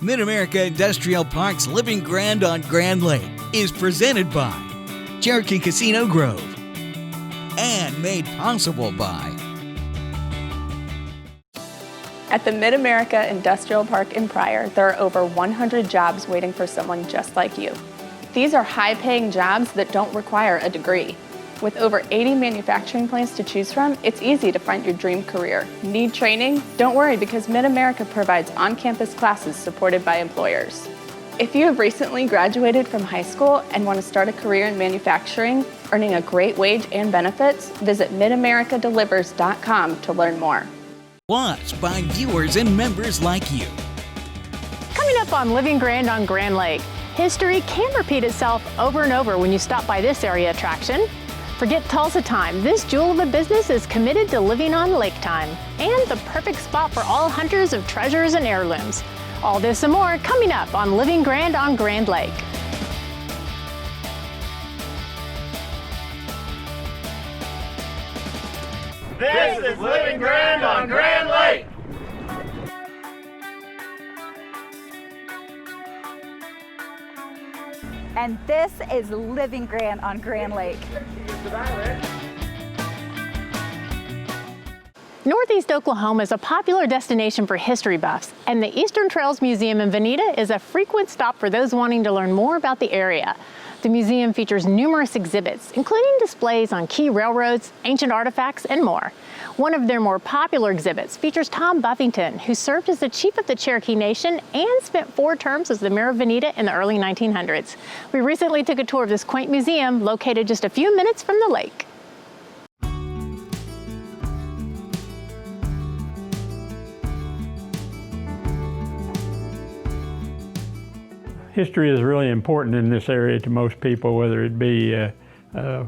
Mid-America Industrial Park's Living Grand on Grand Lake is presented by Cherokee Casino Grove and made possible by At the Mid-America Industrial Park in Pryor, there are over 100 jobs waiting for someone just like you. These are high-paying jobs that don't require a degree. With over 80 manufacturing plants to choose from, it's easy to find your dream career. Need training? Don't worry, because Mid-America provides on-campus classes supported by employers. If you have recently graduated from high school and want to start a career in manufacturing, earning a great wage and benefits, visit midamericadeliver's.com to learn more. Plus by viewers and members like you. Coming up on Living Grand on Grand Lake, history can repeat itself over and over when you stop by this area attraction. Forget Tulsa time. This jewel of a business is committed to living on lake time and the perfect spot for all hunters of treasures and heirlooms. All this and more coming up on Living Grand on Grand Lake. This is Living Grand on Grand Lake. And this is Living Grand on Grand Lake. Northeast Oklahoma is a popular destination for history buffs, and the Eastern Trails Museum in Veneta is a frequent stop for those wanting to learn more about the area. The museum features numerous exhibits, including displays on key railroads, ancient artifacts, and more. One of their more popular exhibits features Tom Buffington, who served as the chief of the Cherokee Nation and spent 4 terms as the mayor of Veneta in the early 1900s. We recently took a tour of this quaint museum located just a few minutes from the lake. History is really important in this area to most people, whether it be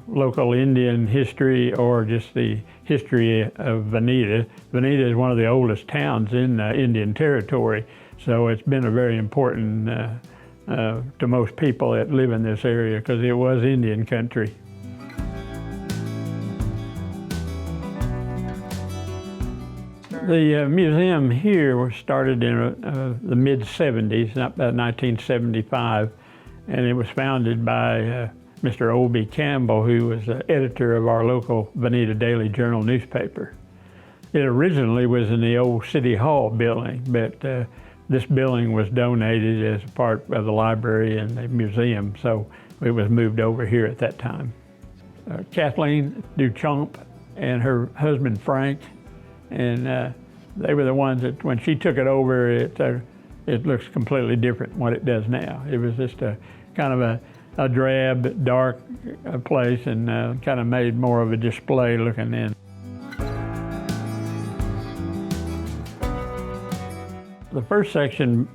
local Indian history or just the history of Veneta. Veneta is one of the oldest towns in Indian Territory, so it's been a very important to most people that live in this area because it was Indian country. The museum here was started in the mid-70s, about 1975, and it was founded by Mr. O.B. Campbell, who was the editor of our local Veneta Daily Journal newspaper. It originally was in the old City Hall building, but this building was donated as a part of the library and the museum, so it was moved over here at that time. Kathleen Duchamp and her husband Frank, and they were the ones that when she took it over, it looks completely different from what it does now. It was just a kind of a drab, dark place, and kind of made more of a display looking in. The first section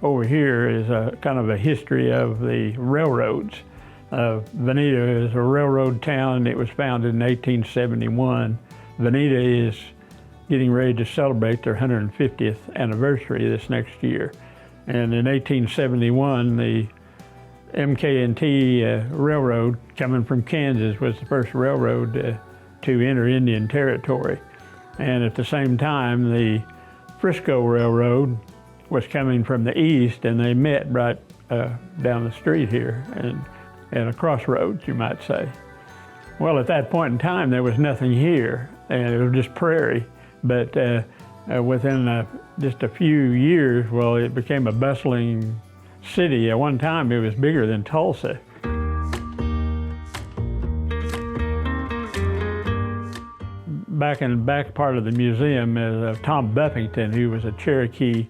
over here is kind of a history of the railroads. Veneta is a railroad town. It was founded in 1871. Veneta is getting ready to celebrate their 150th anniversary this next year. And in 1871, the MK&T Railroad coming from Kansas was the first railroad to enter Indian Territory. And at the same time, the Frisco Railroad was coming from the east, and they met right down the street here and at a crossroads, you might say. Well, at that point in time, there was nothing here, and it was just prairie. But within just a few years, well, it became a bustling city. At one time, it was bigger than Tulsa. Back in the back part of the museum is Tom Buffington, who was a Cherokee.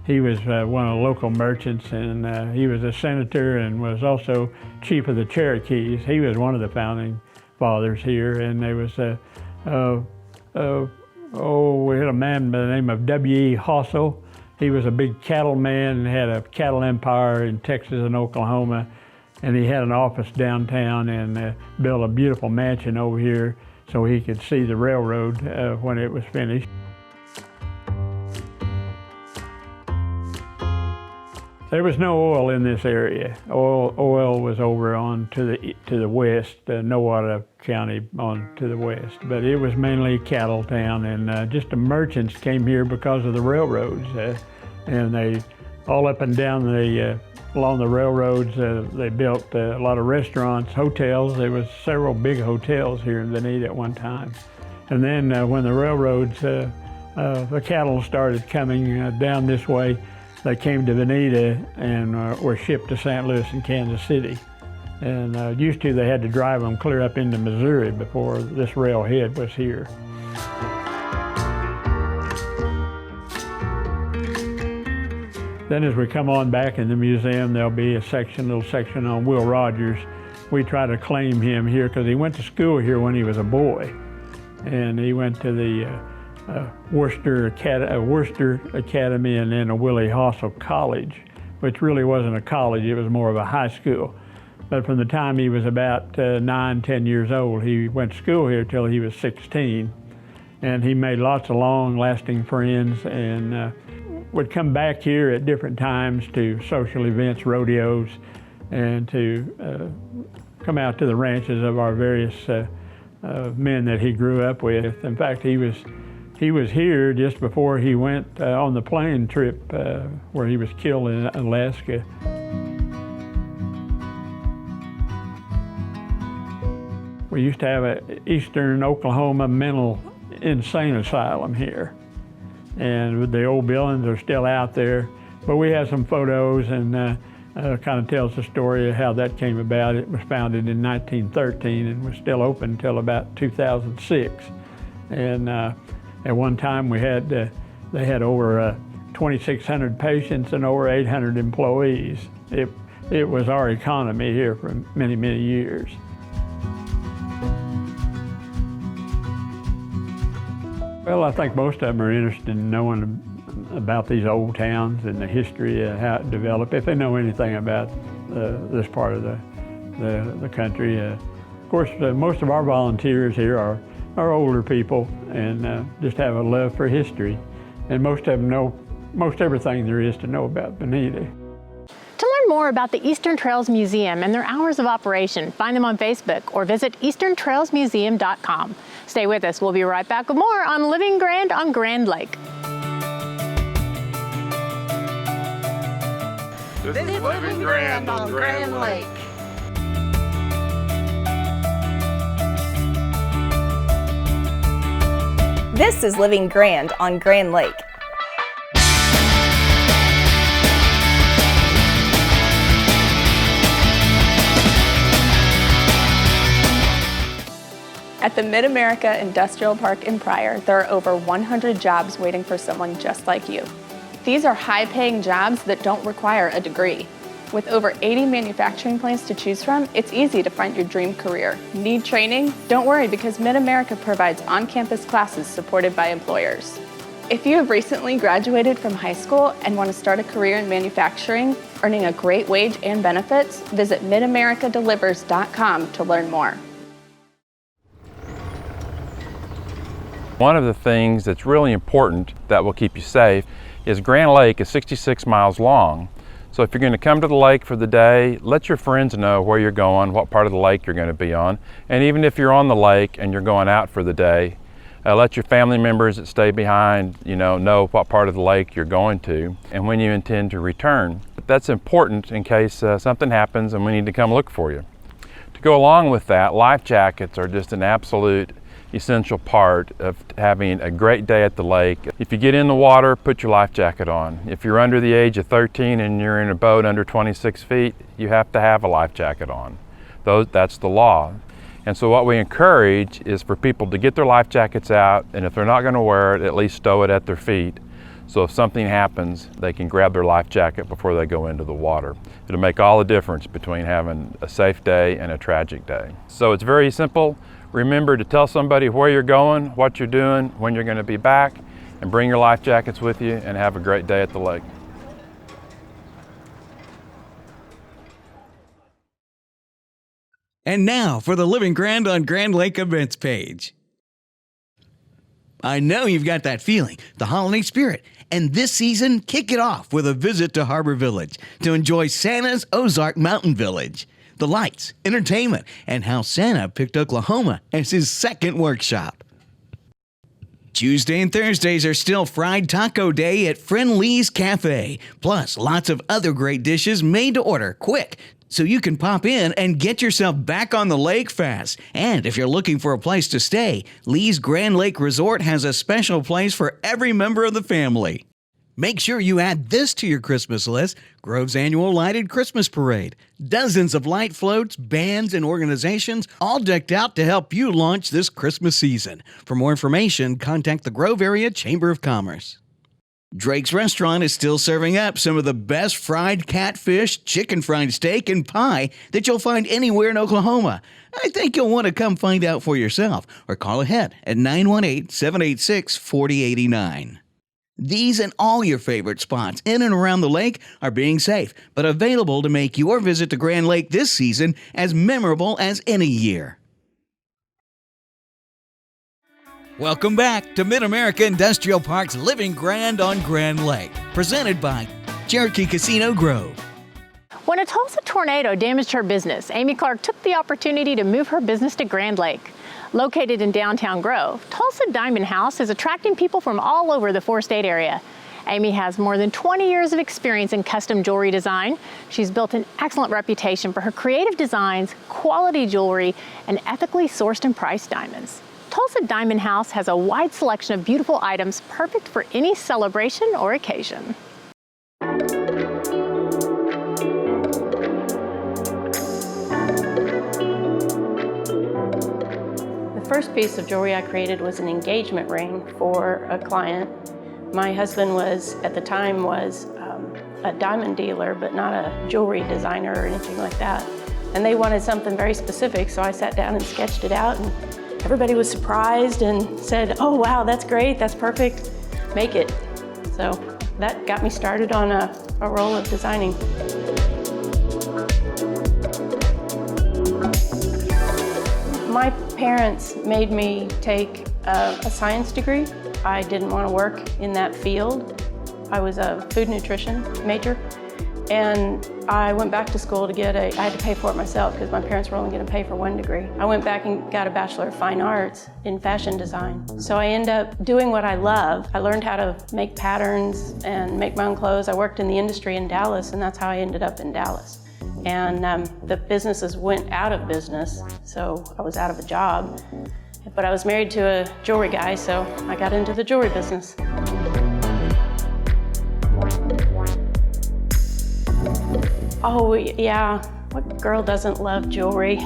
He was one of the local merchants, and he was a senator and was also chief of the Cherokees. He was one of the founding fathers here, and there was we had a man by the name of W.E. Hossel. He was a big cattleman and had a cattle empire in Texas and Oklahoma, and he had an office downtown and built a beautiful mansion over here so he could see the railroad when it was finished. There was no oil in this area. Oil was over on to the west, Nowata County on to the west. But it was mainly cattle town, and just the merchants came here because of the railroads, and they all up and down along the railroads. They built a lot of restaurants, hotels. There was several big hotels here in Veneta at one time. And then when the railroads, the cattle started coming down this way, they came to Veneta and were shipped to St. Louis and Kansas City. And used to, they had to drive them clear up into Missouri before this railhead was here. Then as we come on back in the museum, there'll be a little section on Will Rogers. We try to claim him here because he went to school here when he was a boy. And he went to the Worcester Academy and then a Willie Hossel College, which really wasn't a college, it was more of a high school. But from the time he was about 9, 10 years old, he went to school here till he was 16. And he made lots of long-lasting friends and would come back here at different times to social events, rodeos, and to come out to the ranches of our various men that he grew up with. In fact, he was here just before he went on the plane trip where he was killed in Alaska. We used to have an Eastern Oklahoma mental insane asylum here. And the old buildings are still out there, but we have some photos and kind of tells the story of how that came about. It was founded in 1913 and was still open until about 2006. And at one time they had over 2,600 patients and over 800 employees. It was our economy here for many, many years. Well, I think most of them are interested in knowing about these old towns and the history of how it developed, if they know anything about this part of the country. Of course, most of our volunteers here are older people and just have a love for history. And most of them know most everything there is to know about Veneta. To learn more about the Eastern Trails Museum and their hours of operation, find them on Facebook or visit easterntrailsmuseum.com. Stay with us. We'll be right back with more on Living Grand on Grand Lake. This is Living Grand on Grand Lake. This is Living Grand on Grand Lake. At the Mid-America Industrial Park in Pryor, there are over 100 jobs waiting for someone just like you. These are high-paying jobs that don't require a degree. With over 80 manufacturing plants to choose from, it's easy to find your dream career. Need training? Don't worry, because Mid-America provides on-campus classes supported by employers. If you have recently graduated from high school and want to start a career in manufacturing, earning a great wage and benefits, visit midamericadeliver's.com to learn more. One of the things that's really important that will keep you safe is Grand Lake is 66 miles long. So if you're going to come to the lake for the day, let your friends know where you're going, what part of the lake you're going to be on. And even if you're on the lake and you're going out for the day, let your family members that stay behind know what part of the lake you're going to and when you intend to return. That's important in case something happens and we need to come look for you. To go along with that, life jackets are just an absolute essential part of having a great day at the lake. If you get in the water, put your life jacket on. If you're under the age of 13 and you're in a boat under 26 feet, you have to have a life jacket on. That's the law. And so what we encourage is for people to get their life jackets out, and if they're not going to wear it, at least stow it at their feet. So if something happens, they can grab their life jacket before they go into the water. It'll make all the difference between having a safe day and a tragic day. So it's very simple. Remember to tell somebody where you're going, what you're doing, when you're going to be back, and bring your life jackets with you and have a great day at the lake. And now for the Living Grand on Grand Lake events page. I know you've got that feeling, the holiday spirit. And this season, kick it off with a visit to Harbor Village to enjoy Santa's Ozark Mountain Village. The lights, entertainment, and how Santa picked Oklahoma as his second workshop. Tuesday and Thursdays are still Fried Taco Day at Friend Lee's Cafe. Plus, lots of other great dishes made to order quick, so you can pop in and get yourself back on the lake fast. And if you're looking for a place to stay, Lee's Grand Lake Resort has a special place for every member of the family. Make sure you add this to your Christmas list: Grove's annual lighted Christmas parade. Dozens of light floats, bands, and organizations all decked out to help you launch this Christmas season. For more information, contact the Grove Area Chamber of Commerce. Drake's Restaurant is still serving up some of the best fried catfish, chicken fried steak, and pie that you'll find anywhere in Oklahoma. I think you'll want to come find out for yourself or call ahead at 918-786-4089. These and all your favorite spots in and around the lake are being safe, but available to make your visit to Grand Lake this season as memorable as any year. Welcome back to Mid-America Industrial Park's Living Grand on Grand Lake, presented by Cherokee Casino Grove. When a Tulsa tornado damaged her business, Amy Clark took the opportunity to move her business to Grand Lake. Located in downtown Grove, Tulsa Diamond House is attracting people from all over the four-state area. Amy has more than 20 years of experience in custom jewelry design. She's built an excellent reputation for her creative designs, quality jewelry, and ethically sourced and priced diamonds. Tulsa Diamond House has a wide selection of beautiful items perfect for any celebration or occasion. The first piece of jewelry I created was an engagement ring for a client. My husband at the time was a diamond dealer, but not a jewelry designer or anything like that. And they wanted something very specific, so I sat down and sketched it out, and everybody was surprised and said, "Oh wow, that's great, that's perfect, make it." So that got me started on a role of designing. My parents made me take a science degree. I didn't want to work in that field. I was a food nutrition major, and I went back to school to I had to pay for it myself because my parents were only going to pay for one degree. I went back and got a Bachelor of Fine Arts in fashion design. So I ended up doing what I love. I learned how to make patterns and make my own clothes. I worked in the industry in Dallas, and that's how I ended up in Dallas. And the businesses went out of business, so I was out of a job. But I was married to a jewelry guy, so I got into the jewelry business. Oh yeah, what girl doesn't love jewelry?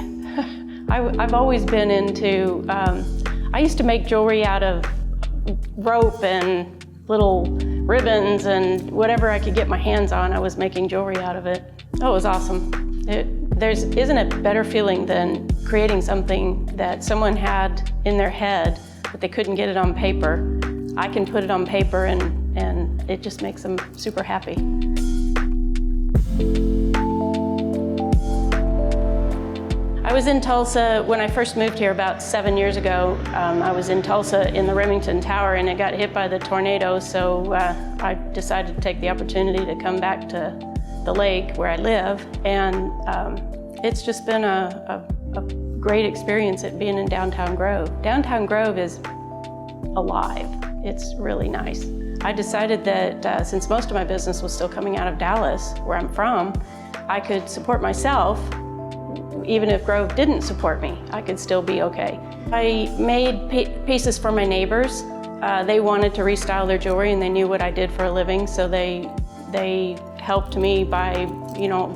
I've always been into, I used to make jewelry out of rope and little ribbons and whatever I could get my hands on, I was making jewelry out of it. Oh, it was awesome. Isn't it better feeling than creating something that someone had in their head, but they couldn't get it on paper? I can put it on paper and it just makes them super happy. I was in Tulsa when I first moved here about 7 years ago. I was in Tulsa in the Remington Tower and it got hit by the tornado, so I decided to take the opportunity to come back to the lake where I live, and it's just been a great experience at being in Downtown Grove. Downtown Grove is alive. It's really nice. I decided that since most of my business was still coming out of Dallas, where I'm from, I could support myself. Even if Grove didn't support me, I could still be okay. I made pieces for my neighbors. They wanted to restyle their jewelry and they knew what I did for a living, so they helped me by,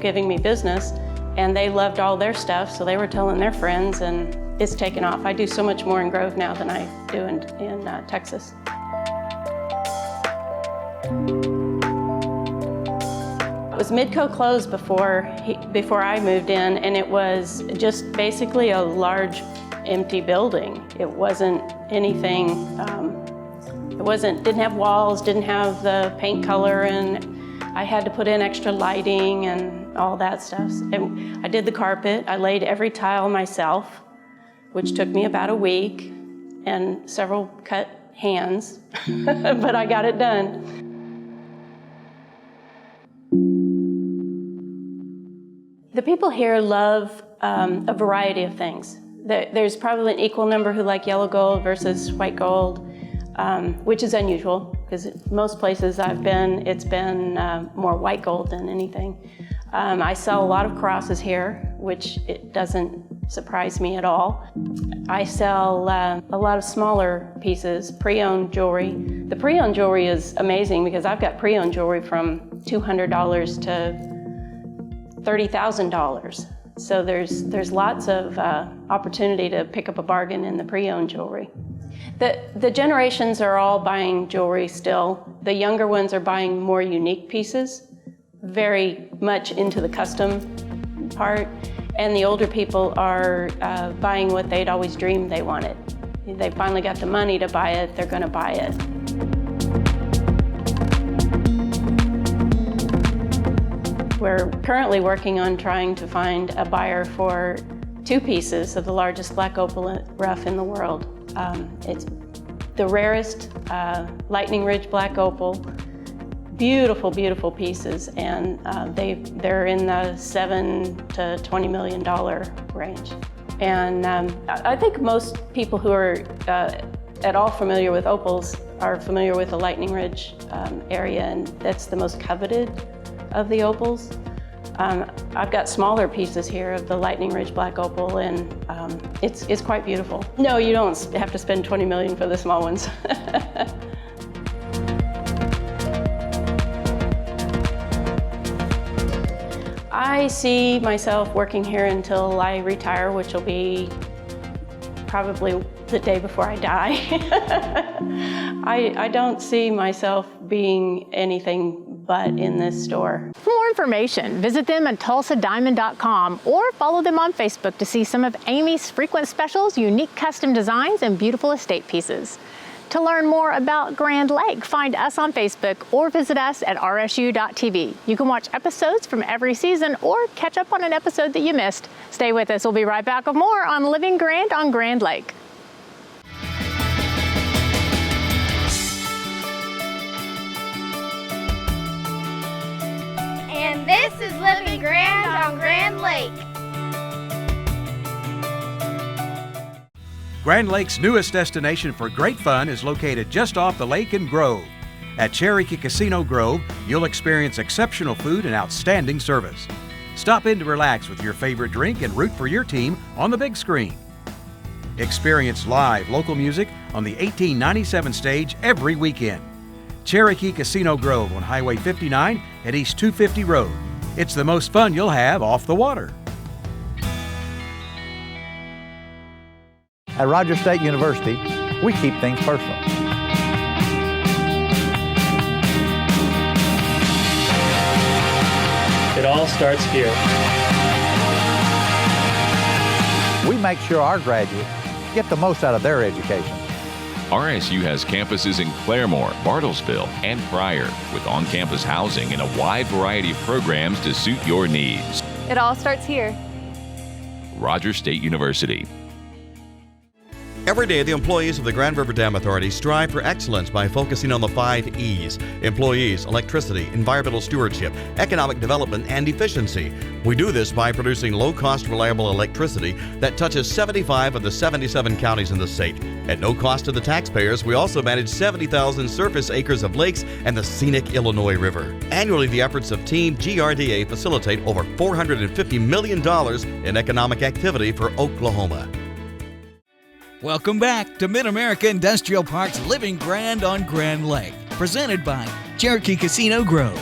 giving me business, and they loved all their stuff, so they were telling their friends, and it's taken off. I do so much more in Grove now than I do in Texas. It was Midco closed before I moved in, and it was just basically a large empty building. It wasn't anything, didn't have walls, didn't have the paint color, and I had to put in extra lighting and all that stuff. And I did the carpet. I laid every tile myself, which took me about a week and several cut hands, but I got it done. The people here love a variety of things. There's probably an equal number who like yellow gold versus white gold. which is unusual because most places I've been, it's been more white gold than anything. I sell a lot of crosses here, which it doesn't surprise me at all. I sell a lot of smaller pieces, pre-owned jewelry. The pre-owned jewelry is amazing because I've got pre-owned jewelry from $200 to $30,000. So there's lots of opportunity to pick up a bargain in the pre-owned jewelry. The generations are all buying jewelry still. The younger ones are buying more unique pieces, very much into the custom part. And the older people are buying what they'd always dreamed they wanted. They finally got the money to buy it, they're gonna buy it. We're currently working on trying to find a buyer for 2 pieces of the largest black opal rough in the world. It's the rarest Lightning Ridge black opal. Beautiful, beautiful pieces, and they're in the $7 to $20 million range. And I think most people who are at all familiar with opals are familiar with the Lightning Ridge area, and that's the most coveted of the opals. I've got smaller pieces here of the Lightning Ridge black opal, and it's quite beautiful. No, you don't have to spend $20 million for the small ones. I see myself working here until I retire, which will be probably the day before I die. I don't see myself being anything but in this store. For more information, visit them at tulsadiamond.com or follow them on Facebook to see some of Amy's frequent specials, unique custom designs, and beautiful estate pieces. To learn more about Grand Lake, find us on Facebook or visit us at rsu.tv. You can watch episodes from every season or catch up on an episode that you missed. Stay with us. We'll be right back with more on Living Grand on Grand Lake. And this is Living Grand on Grand Lake. Grand Lake's newest destination for great fun is located just off the lake in Grove. At Cherokee Casino Grove, you'll experience exceptional food and outstanding service. Stop in to relax with your favorite drink and root for your team on the big screen. Experience live local music on the 1897 stage every weekend. Cherokee Casino Grove on Highway 59 at East 250 Road. It's the most fun you'll have off the water. At Rogers State University, we keep things personal. It all starts here. We make sure our graduates get the most out of their education. RSU has campuses in Claremore, Bartlesville, and Pryor, with on-campus housing and a wide variety of programs to suit your needs. It all starts here. Rogers State University. Every day, the employees of the Grand River Dam Authority strive for excellence by focusing on the 5 E's: employees, electricity, environmental stewardship, economic development, and efficiency. We do this by producing low-cost, reliable electricity that touches 75 of the 77 counties in the state. At no cost to the taxpayers, we also manage 70,000 surface acres of lakes and the scenic Illinois River. Annually, the efforts of Team GRDA facilitate over $450 million in economic activity for Oklahoma. Welcome back to Mid-America Industrial Park's Living Grand on Grand Lake, presented by Cherokee Casino Grove.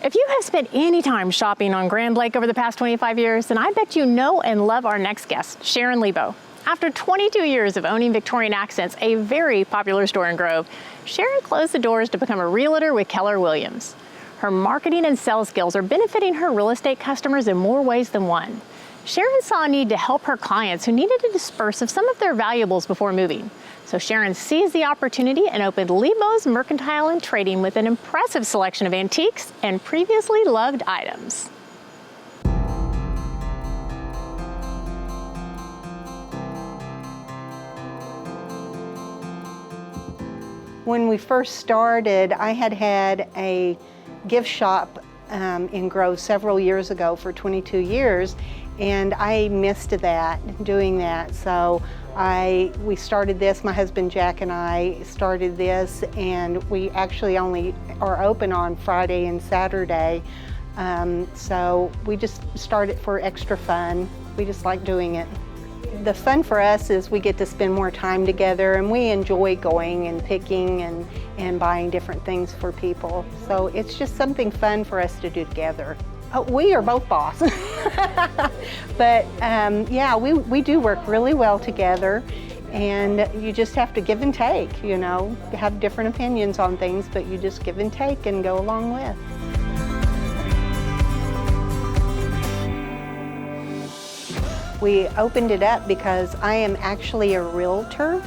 If you have spent any time shopping on Grand Lake over the past 25 years, then I bet you know and love our next guest, Sharon Lebo. After 22 years of owning Victorian Accents, a very popular store in Grove, Sharon closed the doors to become a realtor with Keller Williams. Her marketing and sales skills are benefiting her real estate customers in more ways than one. Sharon saw a need to help her clients who needed to dispose of some of their valuables before moving. So Sharon seized the opportunity and opened Lebo's Mercantile and Trading with an impressive selection of antiques and previously loved items. When we first started, I had a gift shop in Grove several years ago for 22 years, and I missed that, doing that. So we started this, my husband Jack and I started this, and we actually only are open on Friday and Saturday. So we just started for extra fun. We just like doing it. The fun for us is we get to spend more time together, and we enjoy going and picking and buying different things for people. So it's just something fun for us to do together. We are both boss. But yeah, we do work really well together, and you just have to give and take, you know. You have different opinions on things, but you just give and take and go along with. We opened it up because I am actually a realtor,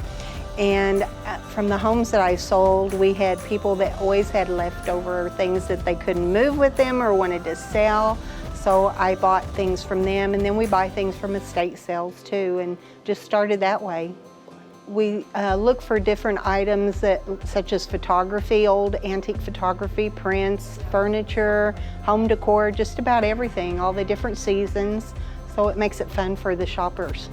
and from the homes that I sold, we had people that always had leftover things that they couldn't move with them or wanted to sell. So I bought things from them, and then we buy things from estate sales too, and just started that way. We look for different items such as photography, old antique photography, prints, furniture, home decor, just about everything, all the different seasons. So it makes it fun for the shoppers.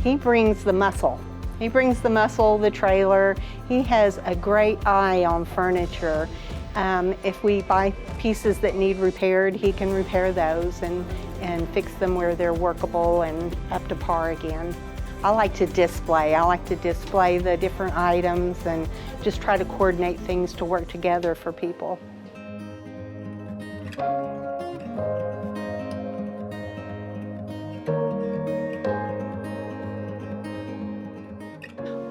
He brings the muscle. He brings the muscle, the trailer. He has a great eye on furniture. If we buy pieces that need repaired, he can repair those and fix them where they're workable and up to par again. I like to display. I like to display the different items and just try to coordinate things to work together for people.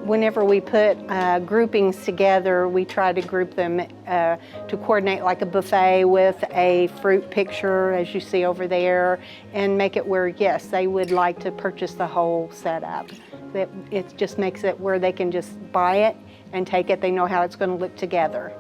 Whenever we put groupings together, we try to group them to coordinate like a buffet with a fruit picture, as you see over there, and make it where, yes, they would like to purchase the whole setup. It just makes it where they can just buy it and take it. They know how it's going to look together.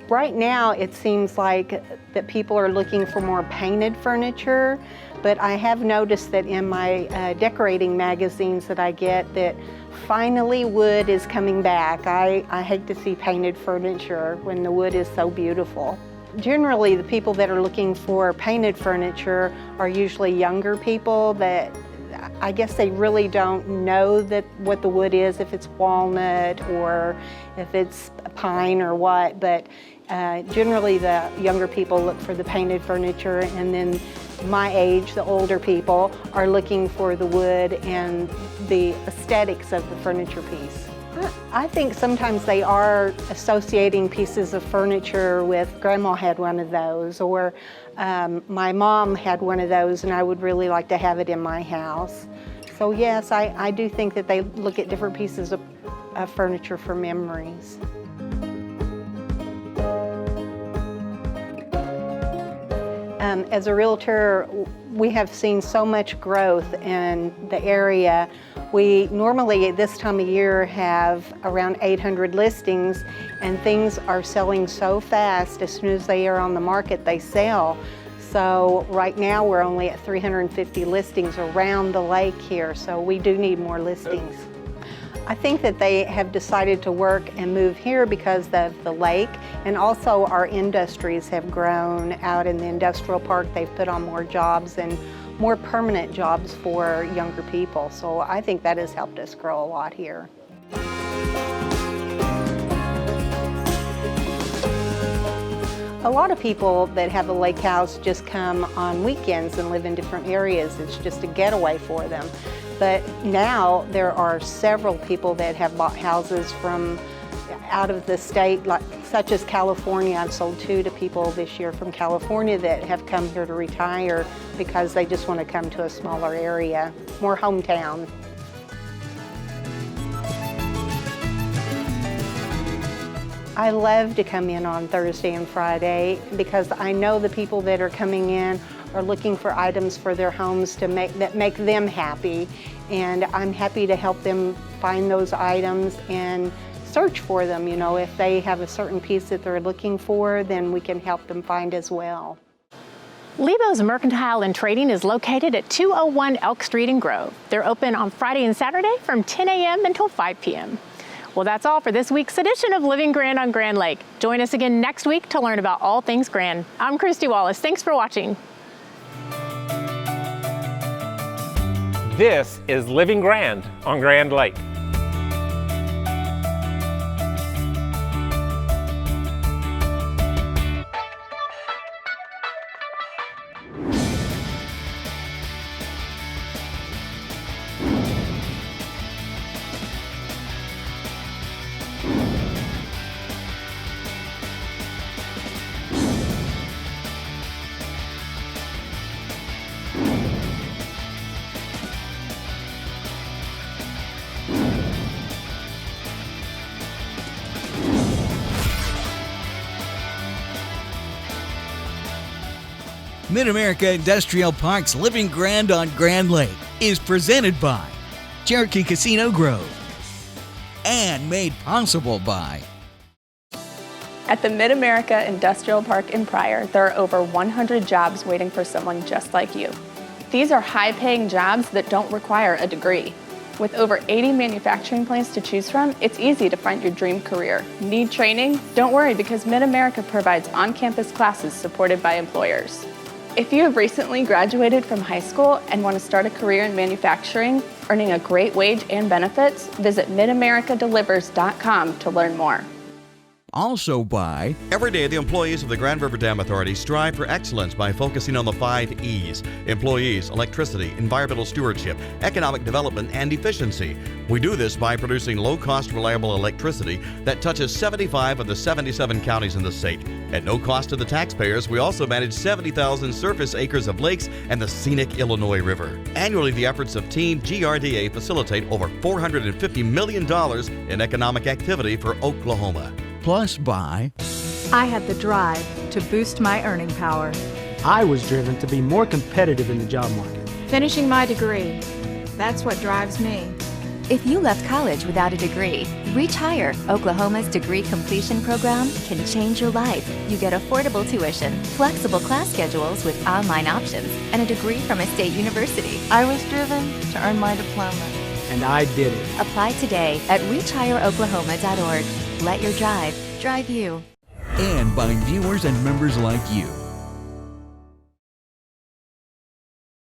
Right now, it seems like that people are looking for more painted furniture, but I have noticed that in my decorating magazines that I get that finally wood is coming back. I hate to see painted furniture when the wood is so beautiful. Generally, the people that are looking for painted furniture are usually younger people that I guess they really don't know what the wood is, if it's walnut or if it's pine or what, but generally the younger people look for the painted furniture, and then my age, the older people, are looking for the wood and the aesthetics of the furniture piece. I think sometimes they are associating pieces of furniture with grandma had one of those, or my mom had one of those and I would really like to have it in my house. So yes, I do think that they look at different pieces of furniture for memories. As a realtor, we have seen so much growth in the area. We normally at this time of year have around 800 listings, and things are selling so fast. As soon as they are on the market, they sell. So right now we're only at 350 listings around the lake here, so we do need more listings. I think that they have decided to work and move here because of the lake, and also our industries have grown out in the industrial park. They've put on more jobs and more permanent jobs for younger people. So I think that has helped us grow a lot here. A lot of people that have a lake house just come on weekends and live in different areas. It's just a getaway for them. But now there are several people that have bought houses from out of the state, such as California. I've sold 2 to people this year from California that have come here to retire because they just want to come to a smaller area, more hometown. I love to come in on Thursday and Friday because I know the people that are coming in are looking for items for their homes that make them happy, and I'm happy to help them find those items and search for them. You know, if they have a certain piece that they're looking for, then we can help them find as well. Lebo's Mercantile and Trading is located at 201 Elk Street in Grove. They're open on Friday and Saturday from 10 a.m. until 5 p.m. Well, that's all for this week's edition of Living Grand on Grand Lake. Join us again next week to learn about all things Grand. I'm Christy Wallace. Thanks for watching. This is Living Grand on Grand Lake. Mid-America Industrial Park's Living Grand on Grand Lake is presented by Cherokee Casino Grove and made possible by At the Mid-America Industrial Park in Pryor, there are over 100 jobs waiting for someone just like you. These are high-paying jobs that don't require a degree. With over 80 manufacturing plants to choose from, it's easy to find your dream career. Need training? Don't worry, because Mid-America provides on-campus classes supported by employers. If you have recently graduated from high school and want to start a career in manufacturing, earning a great wage and benefits, visit midamericadeliver's.com to learn more. Also by Every day, the employees of the Grand River Dam Authority strive for excellence by focusing on the 5 E's: employees, electricity, environmental stewardship, economic development, and efficiency. We do this by producing low-cost, reliable electricity that touches 75 of the 77 counties in the state. At no cost to the taxpayers, we also manage 70,000 surface acres of lakes and the scenic Illinois River. Annually, the efforts of Team GRDA facilitate over $450 million in economic activity for Oklahoma. Plus by I had the drive to boost my earning power. I was driven to be more competitive in the job market. Finishing my degree, that's what drives me. If you left college without a degree, Reach Higher, Oklahoma's degree completion program, can change your life. You get affordable tuition, flexible class schedules with online options, and a degree from a state university. I was driven to earn my diploma. And I did it. Apply today at reachhigheroklahoma.org. Let your drive drive you. and by viewers and members like you.